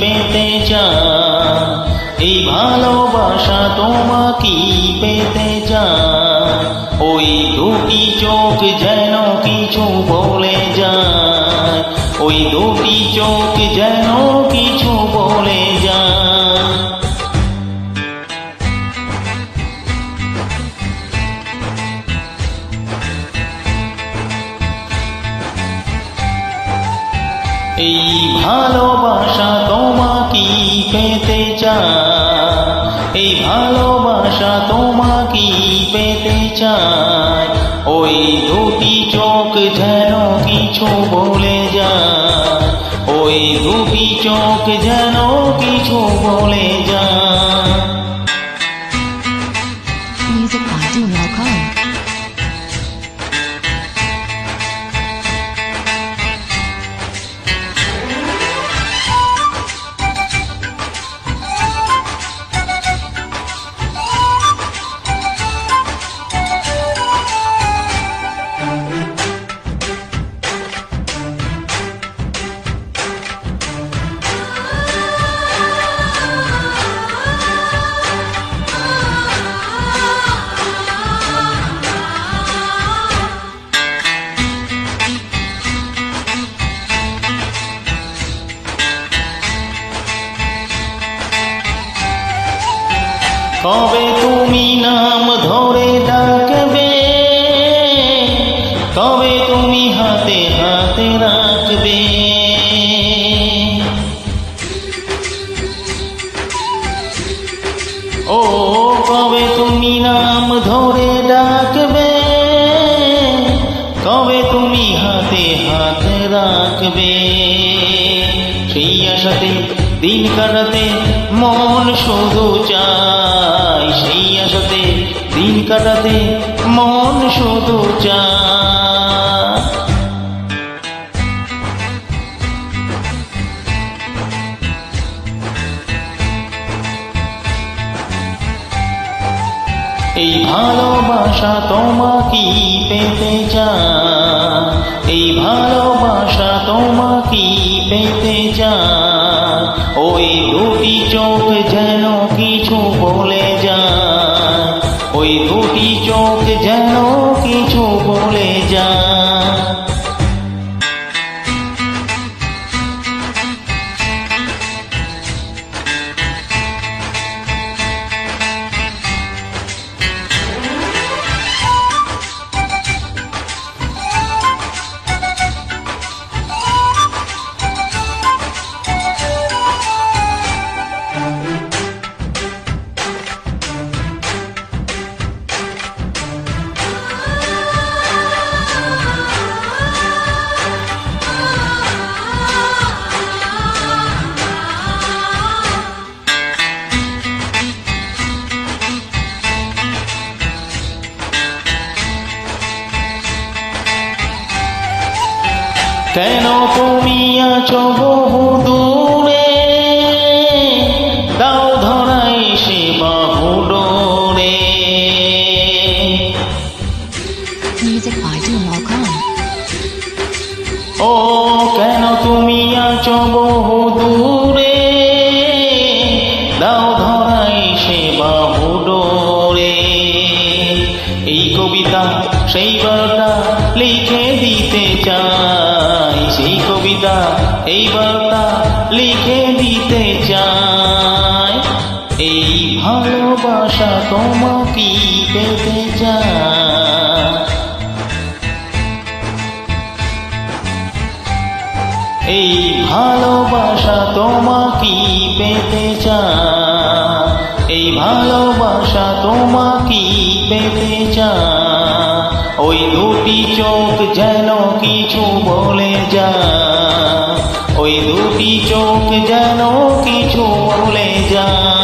পেতে চায়, এই ভালোবাসা তোমাকে পেতে চায়। ওই দুটি চোখ যেন কিছু বলে যায়, ওই দুটি চোখ যেন কিছু বলে যায়। এই ভালোবাসা তোমাকে পেতে চায়, এই ভালোবাসা তোমাকে পেতে চায়। ওই দুটি চোখ যেন কিছু বলে যায়, ওই দুটি চোখ যেন কিছু বলে যায়। Music by Duno Khan. কবে তুমি নাম ধরে ডাকবে, কবে তুমি হাতে হাতে রাখবে। ও কবে তুমি নাম ধরে ডাকবে, কবে তুমি হাতে হাতে রাখবে। সেই আশাতে দিন কাটাতে মন শুধু চায়, সেই আশাতে দিন কাটাতে মন শুধু চায়। এই ভালোবাসা তোমাকে পেতে চায়, এই ভালোবাসা তোমাকে পেতে চায়। ওই দুটি চোখ যেন কিছু বলে যায়, ওই দুটি চোখ যেন কিছু বলে যায়। কেন তুমি আছো বহু দূরে, দাও ধরা এসে বাহু ডোরে। Music by Duno Khan. ও কেন তুমি আছো বহু দূরে, দাও ধরা এসে বাহু ডোরে। এই কবিতা সেই বার্তা লিখে দিতে চাই, সেই কবিতা এই বার্তা লিখে দিতে চাই। এই ভালোবাসা তোমাকে পেতে চায়, এই ভালোবাসা তোমাকে পেতে চায়, এই ভালোবাসা তোমাকে পেতে চায়। ওই দুটি চোখ যেন কিছু বলে যায়, ওই দুটি চোখ যেন কিছু বলে যায়।